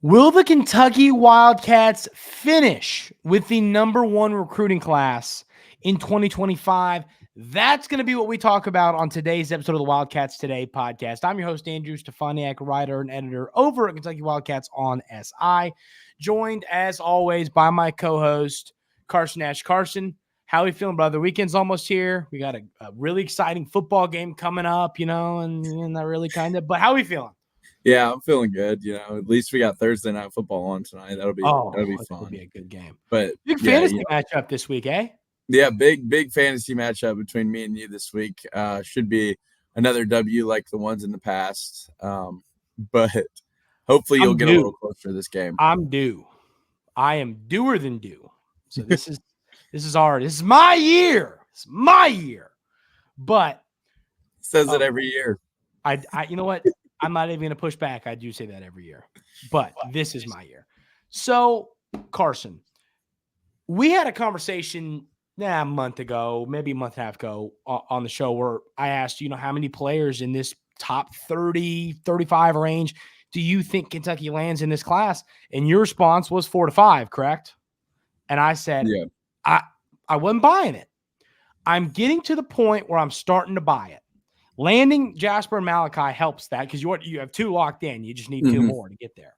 Will the Kentucky Wildcats finish with the number one recruiting class in 2025? That's going to be what we talk about on today's episode of the Wildcats Today podcast. I'm your host, Andrew Stefaniak, writer and editor over at Kentucky Wildcats on SI, joined as always by my co-host, Carson Nash. Carson, how are we feeling, brother? Weekend's almost here. We got a really exciting football game coming up, and that really kind of, but how are we feeling? Yeah, I'm feeling good. At least we got Thursday night football on tonight. That'll be fun. It'll be a good game. But big fantasy matchup this week, eh? Yeah, big fantasy matchup between me and you this week. Should be another W like the ones in the past. But hopefully you'll get a little closer to this game. I'm due. I am doer than due. So this is my year. It's my year. But says it every year. I you know what? I'm not even going to push back. I do say that every year. But this is my year. So, Carson, we had a conversation a month ago, maybe a month and a half ago on the show where I asked, how many players in this top 30, 35 range do you think Kentucky lands in this class? And your response was 4 to 5, correct? And I said, yeah. I wasn't buying it. I'm getting to the point where I'm starting to buy it. Landing Jasper and Malachi helps that because you have two locked in. You just need two more to get there.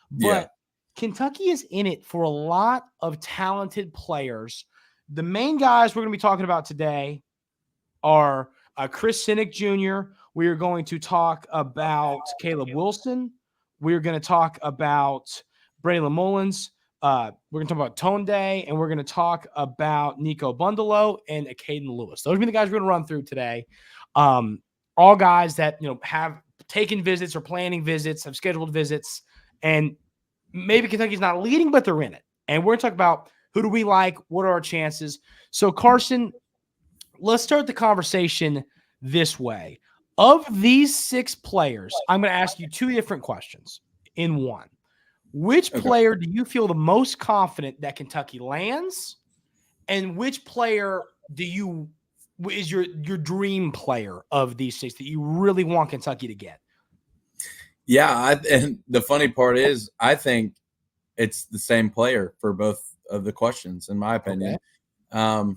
But Kentucky is in it for a lot of talented players. The main guys we're going to be talking about today are Chris Sinek Jr. We are going to talk about Caleb Wilson. We're going to talk about Braylon Mullins. We're going to talk about Tone Day, and we're going to talk about Nico Bundalo and Caden Lewis. Those are the guys we're going to run through today. All guys that, have taken visits or planning visits, have scheduled visits, and maybe Kentucky's not leading, but they're in it. And we're going to talk about who do we like, what are our chances. So, Carson, let's start the conversation this way. Of these 6 players, I'm going to ask you 2 different questions in one. Which player do you feel the most confident that Kentucky lands? And which player is your dream player of these 6 that you really want Kentucky to get? Yeah, and the funny part is I think it's the same player for both of the questions, in my opinion. Okay.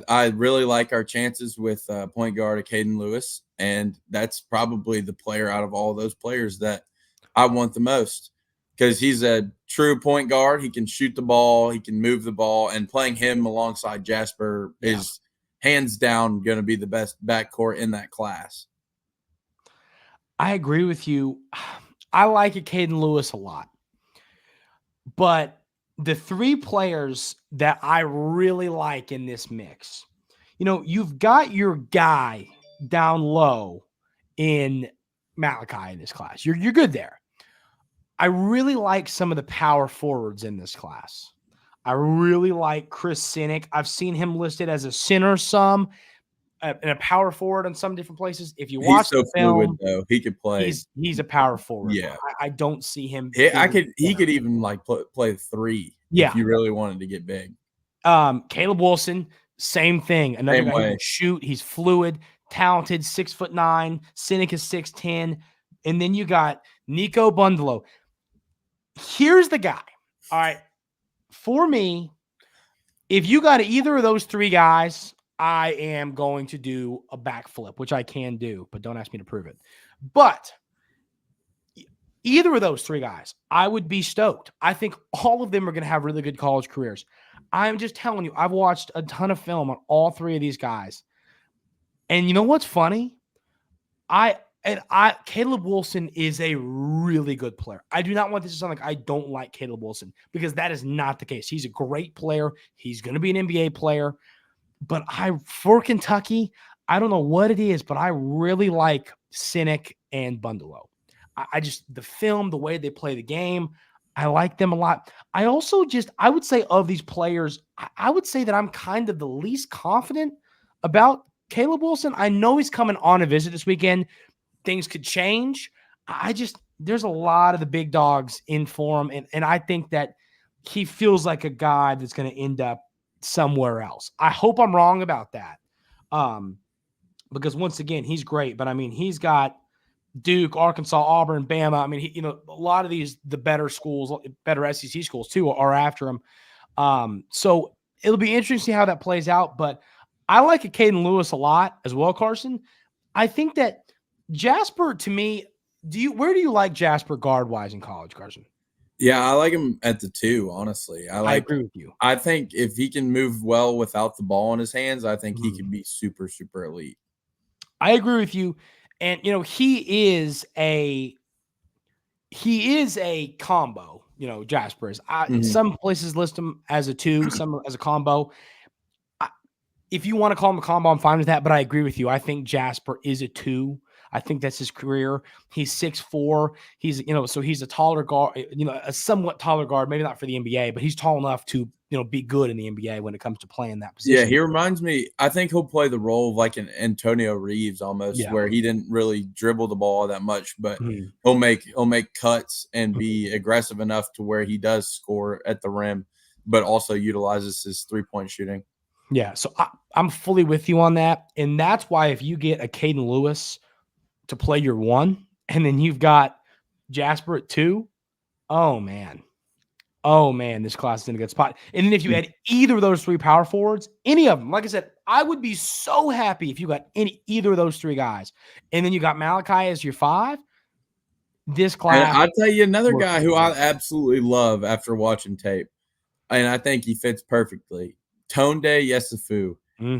I really like our chances with point guard Caden Lewis, and that's probably the player out of all of those players that I want the most because he's a true point guard. He can shoot the ball, he can move the ball, and playing him alongside Jasper is hands down going to be the best backcourt in that class. I agree with you. I like Caden Lewis a lot. But the 3 players that I really like in this mix, you've got your guy down low in Malachi in this class. You're good there. I really like some of the power forwards in this class. I really like Chris Sinek. I've seen him listed as a center some and a power forward in some different places. If you watch the film, fluid, though. He could play. He's a power forward. Yeah, I don't see him. He could even play 3. Yeah, if you really wanted to get big. Caleb Wilson, same thing. Another guy who can shoot. He's fluid, talented, 6'9". Sinek is 6'10", and then you got Nico Bundalo. Here's the guy. All right. For me, if you got either of those 3 guys, I am going to do a backflip, which I can do, but don't ask me to prove it. But either of those 3 guys, I would be stoked. I think all of them are going to have really good college careers. I'm just telling you, I've watched a ton of film on all 3 of these guys. And you know what's funny? Caleb Wilson is a really good player. I do not want this to sound like I don't like Caleb Wilson because that is not the case. He's a great player. He's going to be an NBA player. But for Kentucky, I don't know what it is, but I really like Sinek and Bundalo. The film, the way they play the game, I like them a lot. I would say of these players, I would say that I'm kind of the least confident about Caleb Wilson. I know he's coming on a visit this weekend. Things could change. There's a lot of the big dogs in for him. And I think that he feels like a guy that's going to end up somewhere else. I hope I'm wrong about that. Because once again, he's great. But I mean, he's got Duke, Arkansas, Auburn, Bama. I mean, a lot of the better schools, better SEC schools too, are after him. So it'll be interesting to see how that plays out. But I like a Caden Lewis a lot as well, Carson. I think that Jasper, to me, where do you like Jasper guard-wise in college, Carson? Yeah, I like him at the 2, honestly. I agree with you. I think if he can move well without the ball in his hands, I think he can be super, super elite. I agree with you. And, he is a combo, Jasper is. Some places list him as a 2, some as a combo. If you want to call him a combo, I'm fine with that, but I agree with you. I think Jasper is a 2. I think that's his career. He's 6'4". He's, so he's a taller guard, a somewhat taller guard, maybe not for the NBA, but he's tall enough to, be good in the NBA when it comes to playing that position. Yeah, he reminds me, I think he'll play the role of like an Antonio Reeves almost, where he didn't really dribble the ball that much, but he'll make cuts and be aggressive enough to where he does score at the rim, but also utilizes his 3-point shooting. Yeah, so I'm fully with you on that. And that's why if you get a Caden Lewis to play your 1, and then you've got Jasper at 2, oh man, this class is in a good spot. And then if you had either of those 3 power forwards, any of them, like I said, I would be so happy if you got either of those 3 guys. And then you got Malachi as your 5. This class. And I'll tell you another guy who I absolutely love after watching tape, and I think he fits perfectly. Tonde Yesufu.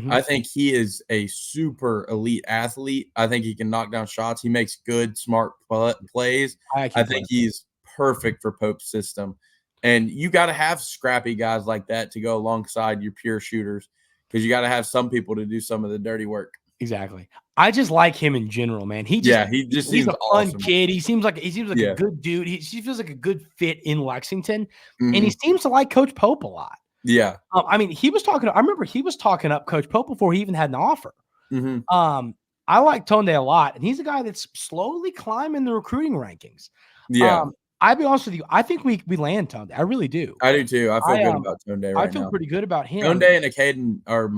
I think he is a super elite athlete. I think he can knock down shots. He makes good, smart plays. I think he's perfect for Pope's system. And you got to have scrappy guys like that to go alongside your pure shooters, because you got to have some people to do some of the dirty work. Exactly. I just like him in general, man. He's he's a fun kid. He seems like a good dude. He feels like a good fit in Lexington, and he seems to like Coach Pope a lot. Yeah. I mean, I remember he was talking up Coach Pope before he even had an offer. I like Tonde a lot, and he's a guy that's slowly climbing the recruiting rankings. Yeah. I'll be honest with you. I think we land Tonde. I really do. I do too. I feel good about Tonde right now. I feel pretty good about him. Tonde and Caden are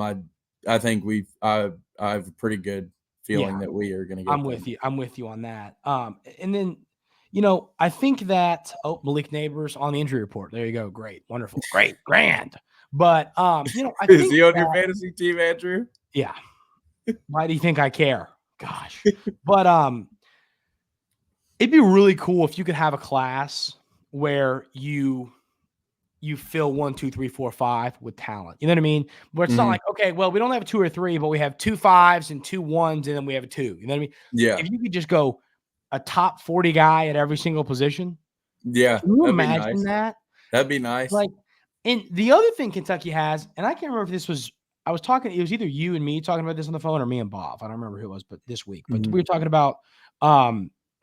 I think I have a pretty good feeling that we are going to get I'm with you on that. And then, I think that Malik Neighbors on the injury report. There you go. Great. Wonderful. Great. Grand. But I think is he on your fantasy team, Andrew? Yeah. Why do you think I care? Gosh. But it'd be really cool if you could have a class where you fill 1, 2, 3, 4, 5 with talent. You know what I mean? Where it's not like, okay, well, we don't have 2 or 3, but we have 2 5s and 2 1s, and then we have a 2. You know what I mean? Yeah. If you could just go a top 40 guy at every single position. Yeah. Can you imagine that? That'd be nice. Like, and the other thing Kentucky has, and I can't remember if this was, it was either you and me talking about this on the phone or me and Bob. I don't remember who it was, but this week. But we were talking about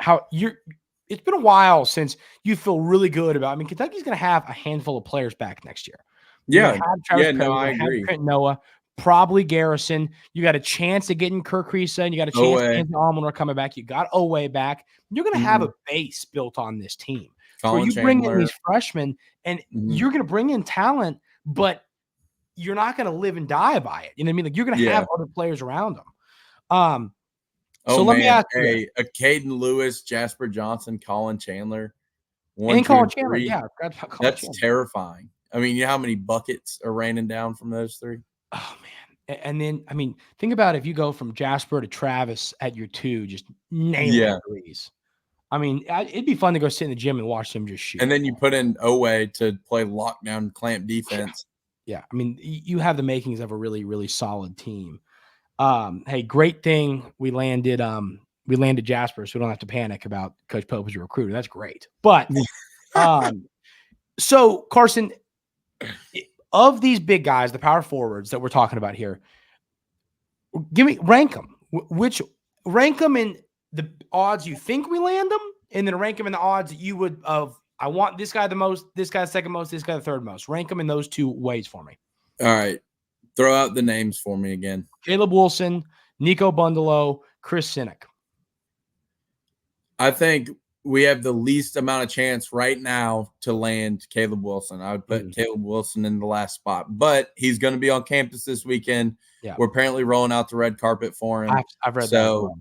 how it's been a while since you feel really good about. I mean, Kentucky's going to have a handful of players back next year. Yeah. I agree. Trent Noah, probably Garrison. You got a chance at getting Kirk Risa, and you got a chance at Anthony Almonor coming back. You got Owe back. You're going to have a base built on this team. Where you bring in these freshmen, and you're going to bring in talent, but you're not going to live and die by it. You know what I mean? Like, you're going to have other players around them. So let me ask you. A Caden Lewis, Jasper Johnson, Colin Chandler. Colin Chandler, yeah. That's terrifying. I mean, you know how many buckets are raining down from those 3? Oh, man. And then, I mean, think about if you go from Jasper to Travis at your 2, just nailing threes. I mean, it'd be fun to go sit in the gym and watch them just shoot. And then you put in Owe to play lockdown clamp defense. Yeah. I mean, you have the makings of a really, really solid team. Hey, great thing we landed Jasper, so we don't have to panic about Coach Pope as a recruiter. That's great. But so Carson, of these big guys, the power forwards that we're talking about here, rank them. Rank them in the odds you think we land them, and then rank them in the odds that you would I want this guy the most, this guy second most, this guy the third most. Rank them in those 2 ways for me. All right. Throw out the names for me again. Caleb Wilson, Nico Bundalo, Chris Sinek. I think we have the least amount of chance right now to land Caleb Wilson. I would put Caleb Wilson in the last spot, but he's going to be on campus this weekend. Yeah. We're apparently rolling out the red carpet for him. I've read that.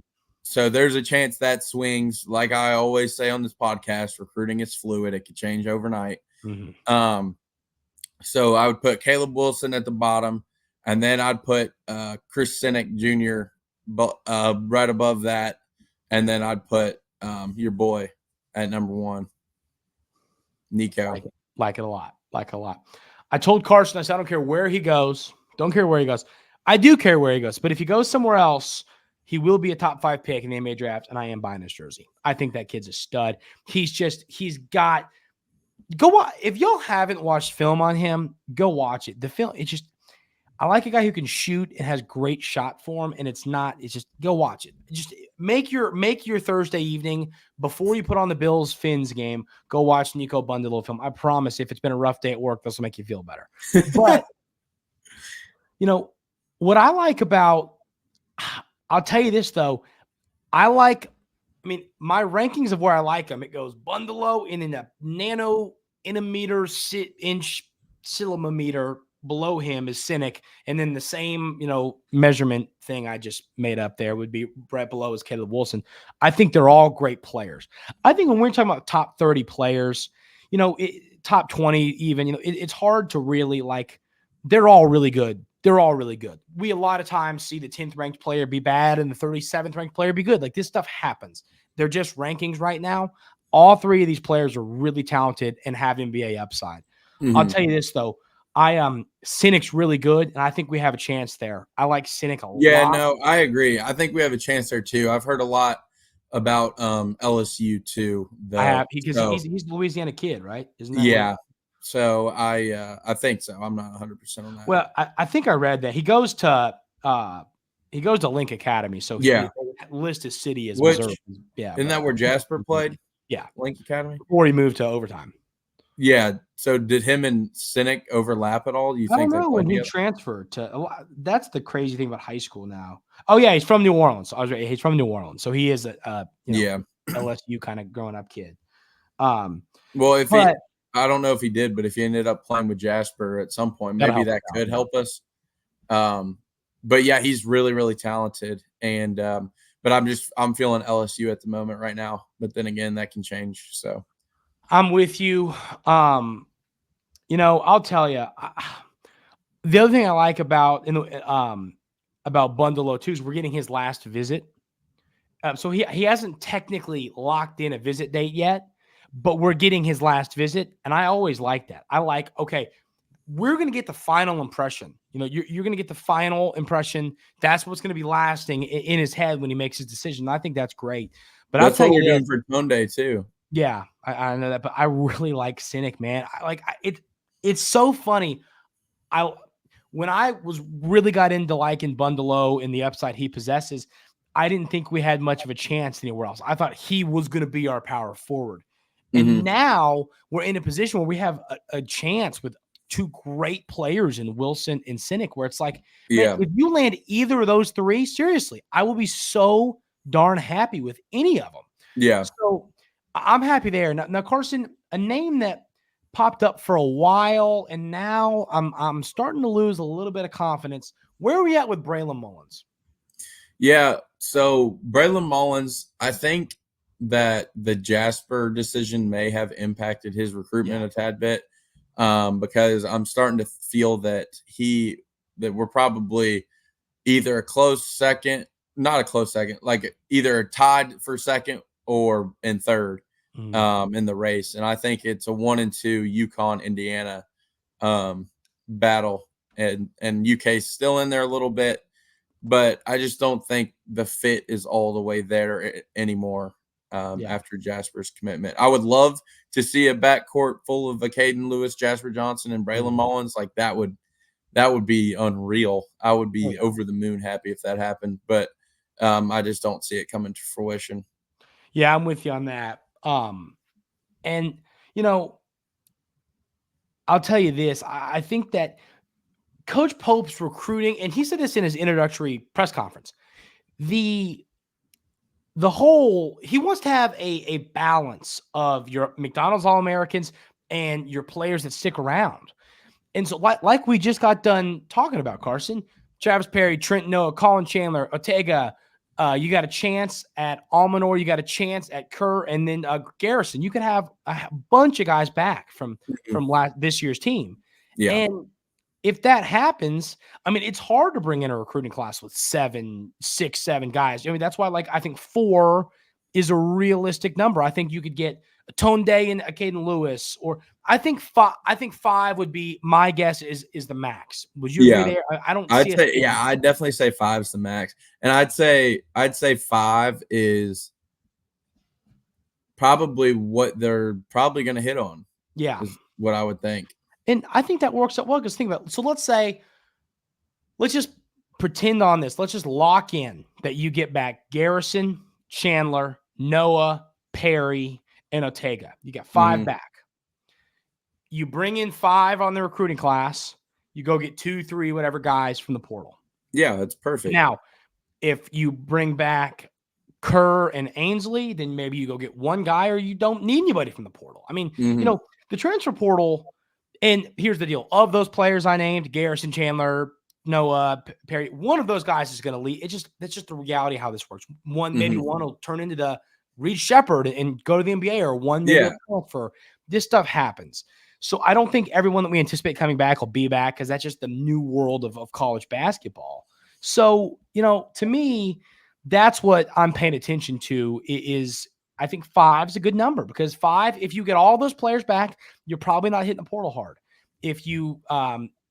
So there's a chance that swings. Like I always say on this podcast, recruiting is fluid. It could change overnight. Mm-hmm. So I would put Caleb Wilson at the bottom, and then I'd put Chris Sinek Jr. Right above that, and then I'd put your boy at number 1, Nico. Like it a lot. I told Carson, I said, I don't care where he goes. Don't care where he goes. I do care where he goes, but if he goes somewhere else, he will be a top 5 pick in the NBA draft, and I am buying his jersey. I think that kid's a stud. He's got – go watch. If y'all haven't watched film on him, go watch it. The film, I like a guy who can shoot and has great shot form, and it's just go watch it. Just make your Thursday evening before you put on the Bills Fins game, go watch Nico Bundalo film. I promise if it's been a rough day at work, this will make you feel better. But what I like about – I'll tell you this, though. My rankings of where I like him, it goes Bundalo in a inch millimeter below him is Sinek, and then the same, measurement thing I just made up there would be right below is Caleb Wilson. I think they're all great players. I think when we're talking about top 30 players, top 20 even, it's hard to really they're all really good. They're all really good. We a lot of times see the 10th ranked player be bad and the 37th ranked player be good. This stuff happens. They're just rankings right now. All 3 of these players are really talented and have NBA upside. Mm-hmm. I'll tell you this, though. Sinek's really good, and I think we have a chance there. I like Sinek a lot. Yeah, no, I agree. I think we have a chance there, too. I've heard a lot about LSU, too. I have, because he's a Louisiana kid, right? Isn't that yeah. So I think so. I'm not 100% on that. Well, I think I read that he goes to Link Academy. So he list his city as Missouri. Yeah, isn't that where Jasper played? Yeah, Link Academy. Before he moved to overtime. Yeah. So did him and Sinek overlap at all? I don't know when he transferred to. That's the crazy thing about high school now. Oh yeah, he's from New Orleans. I was right. He's from New Orleans, so he is a LSU kind of growing up kid. Well, I don't know if he did, but if he ended up playing with Jasper at some point, maybe that could help us. But yeah, he's really, really talented. And but I'm feeling LSU at the moment right now. But then again, that can change. So I'm with you. I'll tell you. The other thing I like about Bundalo too is we're getting his last visit. So he hasn't technically locked in a visit date yet. But we're getting his last visit, and I always like that. Okay, we're going to get the final impression. You're going to get the final impression. That's what's going to be lasting in his head when he makes his decision. I think that's great. But that's what we're doing for Tone Day too. Yeah, I know that, but I really like Sinek, man. It's so funny. When I really got into liking Bundalo and the upside he possesses, I didn't think we had much of a chance anywhere else. I thought he was going to be our power forward. And now we're in a position where we have a chance with 2 great players in Wilson and Sinek, where it's man, if you land either of those 3, seriously, I will be so darn happy with any of them. Yeah. So I'm happy there. Now, Carson, a name that popped up for a while, and now I'm starting to lose a little bit of confidence. Where are we at with Braylon Mullins? Yeah. So Braylon Mullins, I think that the Jasper decision may have impacted his recruitment a tad bit, because I'm starting to feel that we're probably either either tied for second or in third in the race. And I think it's a 1 and 2 UConn, Indiana battle, and UK's still in there a little bit, but I just don't think the fit is all the way there anymore. After Jasper's commitment, I would love to see a backcourt full of Caden Lewis, Jasper Johnson, and Braylon Mullins. That would be unreal. I would be over the moon happy if that happened, but I just don't see it coming to fruition. Yeah, I'm with you on that. And I'll tell you this: I think that Coach Pope's recruiting, and he said this in his introductory press conference, he wants to have a balance of your McDonald's All-Americans and your players that stick around. And so like we just got done talking about, Carson, Travis Perry, Trent Noah, Colin Chandler, Ortega, You got a chance at Almanor. You got a chance at Kerr, and then Garrison. You could have a bunch of guys back from this year's team. Yeah. And if that happens, I mean, it's hard to bring in a recruiting class with 6, 7 guys. I mean, that's why, like, I think 4 is a realistic number. I think you could get a Tone Day and a Caden Lewis, or I think 5 would be my guess is the max. Would you agree there? I don't see it. Yeah, I'd definitely say 5 is the max. And I'd say 5 is probably what they're probably going to hit on. Yeah. Is what I would think. And I think that works out well, because think about it. So let's just pretend on this. Let's just lock in that you get back Garrison, Chandler, Noah, Perry, and Ortega. You got 5 back. You bring in 5 on the recruiting class. You go get 2, 3, whatever guys from the portal. Yeah, that's perfect. Now, if you bring back Kerr and Ainsley, then maybe you go get 1 guy, or you don't need anybody from the portal. I mean, the transfer portal, and here's the deal. Of those players I named, Garrison, Chandler, Noah, Perry, one of those guys is going to leave. That's just the reality of how this works. Maybe one will turn into the Reed Shepherd and go to the NBA, or one maybe for this stuff happens. So I don't think everyone that we anticipate coming back will be back, because that's just the new world of college basketball. So, to me, that's what I'm paying attention to. Is I think 5 is a good number, because 5, if you get all those players back, you're probably not hitting the portal hard. If you,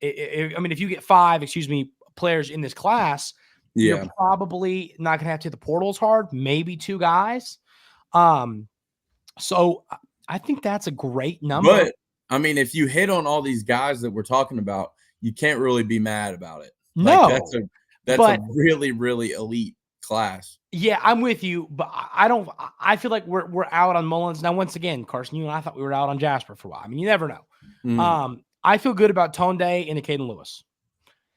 if you get 5, players in this class, you're probably not going to have to hit the portals hard. Maybe 2 guys. So I think that's a great number. But I mean, if you hit on all these guys that we're talking about, you can't really be mad about it. No, that's a really, really elite class. Yeah, I'm with you, but I feel like we're out on Mullins. Now, once again, Carson, you and I thought we were out on Jasper for a while. I mean, you never know. I feel good about Tone Day and Caden Lewis.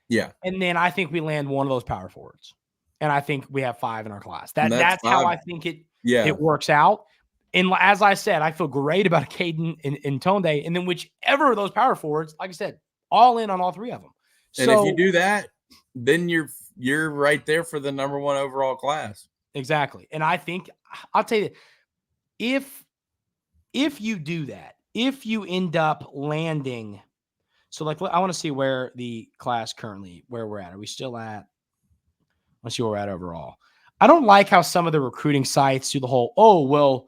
Yeah. And then I think we land one of those power forwards. And I think we have 5 in our class. That's how I think it works out. And as I said, I feel great about Caden and Tone Day. And then whichever of those power forwards, like I said, all in on all 3 of them. And if you do that, then you're right there for the number 1 overall class. Exactly. And I think I'll tell you, if you do that, if you end up landing, so like I want to see where the class currently, where we're at. Are we still at? Let's see where we're at overall. I don't like how some of the recruiting sites do the whole,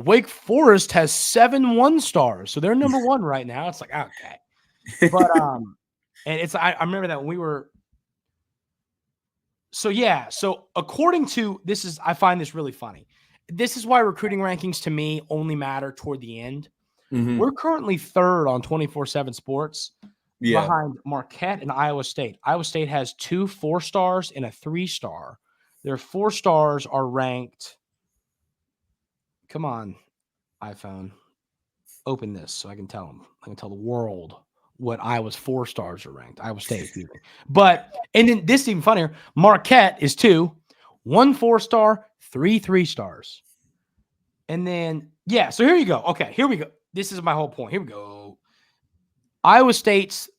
Wake Forest has 7 1-stars, so they're number 1 right now. It's like, okay. But and it's I remember that when we were. So according to this, I find this really funny. This is why recruiting rankings to me only matter toward the end. We're currently 3rd on 24/7 Sports, behind Marquette and Iowa State. Iowa State has 2 4-stars and a 3-star. Their 4 stars are ranked. Come on, iPhone, open this so I can tell them. I can tell the world what Iowa's 4 stars are ranked. Iowa State, but and then this is even funnier. Marquette is 2, 1 4-star, 3 3-stars, and then So here you go. Okay, here we go. This is my whole point. Here we go. Iowa State's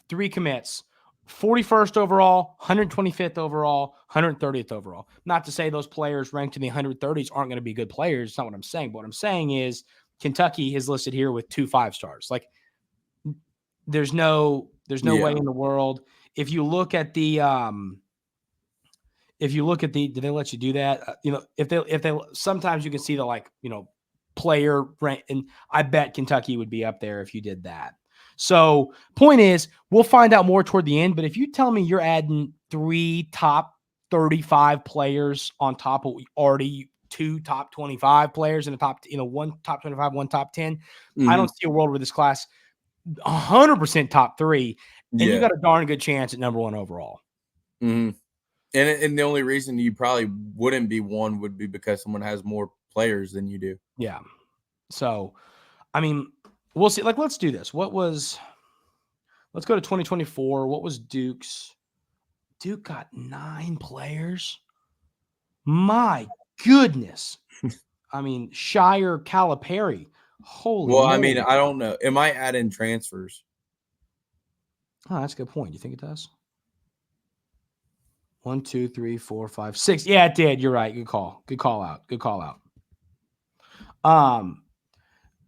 3 commits: 41st overall, 125th overall, 130th overall. Not to say those players ranked in the 130s aren't going to be good players. It's not what I'm saying. But what I'm saying is Kentucky is listed here with 2 5-stars. Like, there's no way in the world. If you look at the did they let you do that? If they sometimes you can see the player rank, and I bet Kentucky would be up there if you did that. So point is, we'll find out more toward the end. But if you tell me you're adding 3 top 35 players on top of already 2 top 25 players in the top, 1 top 25, 1 top 10, I don't see a world where this class 100% top 3, and you got a darn good chance at number 1 overall. And the only reason you probably wouldn't be 1 would be because someone has more players than you do. Yeah. So, I mean, we'll see. Like, let's do this. Let's go to 2024. What was Duke's? Duke got 9 players. My goodness. I mean, Shire, Calipari. Holy Well, moly. I mean, I don't know. It might add in transfers. Oh, that's a good point. You think it does? 1, 2, 3, 4, 5, 6. Yeah, it did. You're right. Good call. Good call out.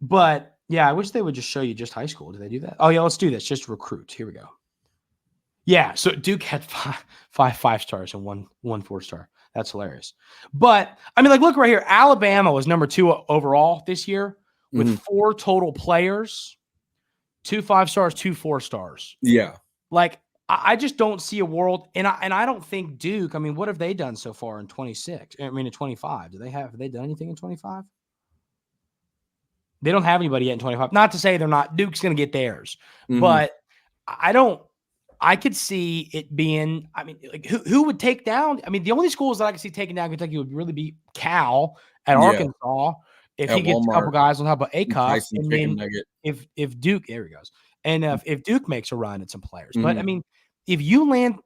But yeah, I wish they would just show you just high school. Do they do that? Oh yeah, let's do this. Just recruit. Here we go. Yeah, so Duke had five stars and one 4-star. That's hilarious. But I mean, like, look right here. Alabama was number 2 overall this year with 4 total players, 2 5-stars, 2 4-stars. Yeah. Like, I just don't see a world, and I don't think Duke. I mean, what have they done so far in 26? I mean, in 25, have they done anything in 25? They don't have anybody yet in 25. Not to say they're not. Duke's going to get theirs, but I could see it being. I mean, like, who would take down? I mean, the only schools that I could see taking down Kentucky would really be Cal at Arkansas if he gets Walmart, a couple guys on top of ACOS, and then if Duke, there he goes, and if Duke makes a run at some players, but I mean. If you land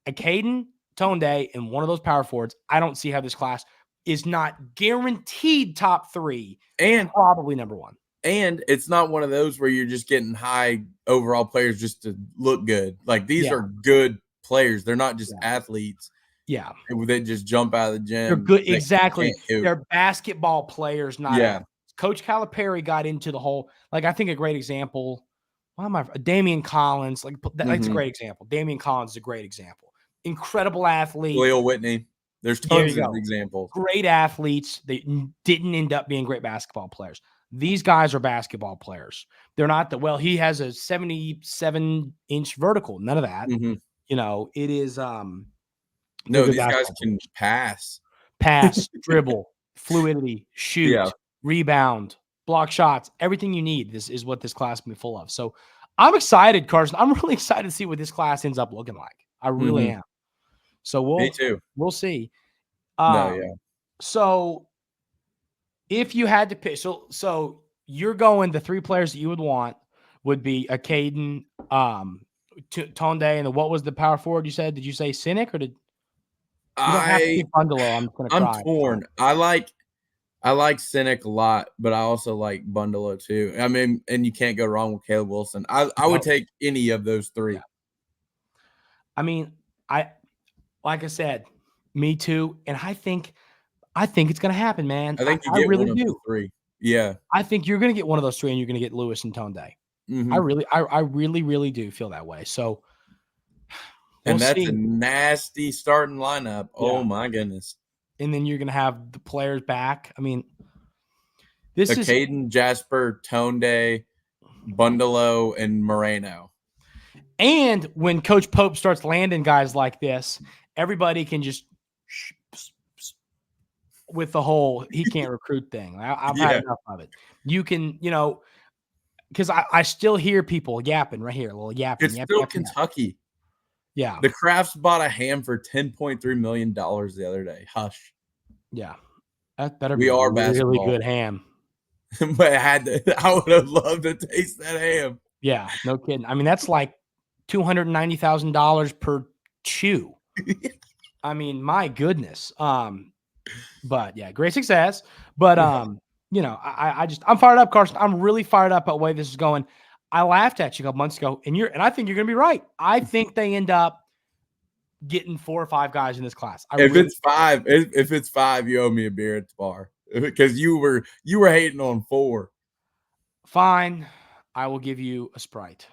a Caden, Tonday, and one of those power forwards, I don't see how this class is not guaranteed top 3 and probably number 1. And it's not one of those where you're just getting high overall players just to look good. Like, these are good players. They're not just athletes. Yeah. They just jump out of the gym. They're good. Exactly. They're basketball players, not athletes. Coach Calipari got into the whole, like, I think a great example. Why am I? Damian Collins, like that's a great example. Damian Collins is a great example. Incredible athlete. Will Whitney. There's tons of examples. Great athletes. They didn't end up being great basketball players. These guys are basketball players. They're not he has a 77-inch vertical. None of that. You know, it is. No, these guys can pass, dribble, fluidity, shoot, rebound. Block shots, everything you need. This is what this class will be full of. So I'm excited, Carson. I'm really excited to see what this class ends up looking like. I really am. So Me too. We'll see. Yeah. So if you had to pick, so you're going, the 3 players that you would want would be a Caden, Tonde, and what was the power forward you said? Did you say Cynic or did you don't have to pick Bundalo? I'm torn. I like Cynic a lot, but I also like Bundalo too. I mean, and you can't go wrong with Caleb Wilson. I would take any of those 3. Yeah. I mean, like I said, me too. And I think it's going to happen, man. I think you get really one of the 3. Yeah. I think you're going to get one of those 3, and you're going to get Lewis and Tonde. I really do feel that way. So, and that's a nasty starting lineup. Yeah. Oh my goodness. And then you're going to have the players back. I mean, this is Caden, Jasper, Tonde, Bundalo, and Moreno. And when Coach Pope starts landing guys like this, everybody can just with the whole he can't recruit thing. I've had enough of it. You can, because I still hear people yapping right here, a little yapping. It's still Kentucky. Yeah. The Crafts bought a ham for $10.3 million the other day. Hush. Yeah. That better be a really good ham. But I would have loved to taste that ham. Yeah, no kidding. I mean, that's like $290,000 per chew. I mean, my goodness. But yeah, great success. But I'm fired up, Carson. I'm really fired up at the way this is going. I laughed at you a couple months ago, and I think you're going to be right. I think they end up getting 4 or 5 guys in this class. If it's 5, you owe me a beer at the bar because you were hating on 4. Fine, I will give you a Sprite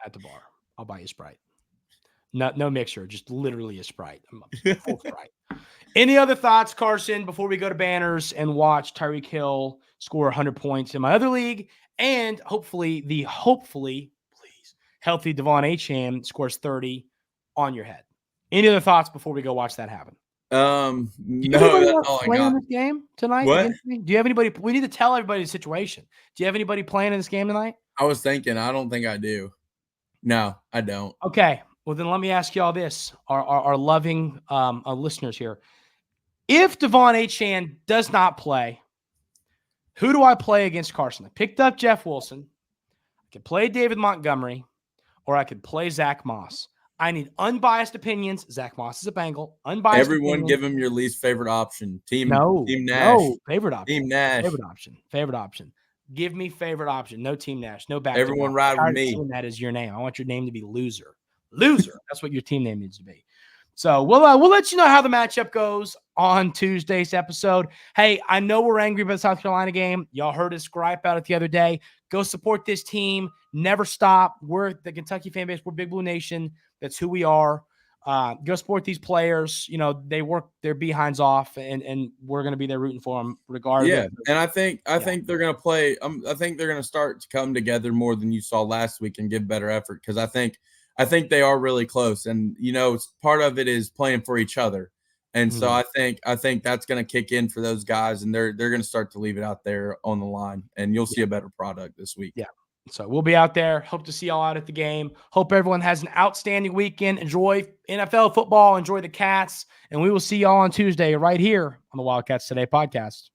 at the bar. I'll buy you a Sprite. No mixer, just literally a Sprite. Full Sprite. Any other thoughts, Carson, before we go to banners and watch Tyreek Hill score 100 points in my other league, and hopefully, please, healthy Devon Achane scores 30 on your head. Any other thoughts before we go watch that happen? No, that's all I got. In this game tonight? What? Do you have anybody? We need to tell everybody the situation. Do you have anybody playing in this game tonight? I was thinking. I don't think I do. No, I don't. Okay. Well, then let me ask you all this, our loving listeners here. If Devon Achane does not play, who do I play against Carson? I picked up Jeff Wilson. I could play David Montgomery, or I could play Zach Moss. I need unbiased opinions. Zach Moss is a Bengal. Unbiased. Everyone opinions. Give him your least favorite option. Team Nash. No, favorite option. Team Nash. Favorite option. Give me favorite option. No Team Nash. No back. Everyone ride with me. That is your name. I want your name to be Loser. Loser. That's what your team name needs to be. So we'll let you know how the matchup goes on Tuesday's episode. Hey, I know we're angry about the South Carolina game. Y'all heard us gripe about it the other day. Go support this team. Never stop. We're the Kentucky fan base. We're Big Blue Nation. That's who we are. Go support these players. You know, they work their behinds off, and we're going to be there rooting for them regardless. Yeah, and I think they're going to play. I think they're going to start to come together more than you saw last week and give better effort, because I think they are really close, and part of it is playing for each other, and so I think that's going to kick in for those guys, and they're going to start to leave it out there on the line, and you'll see a better product this week. Yeah. So we'll be out there. Hope to see y'all out at the game. Hope everyone has an outstanding weekend. Enjoy NFL football. Enjoy the Cats. And we will see y'all on Tuesday right here on the Wildcats Today podcast.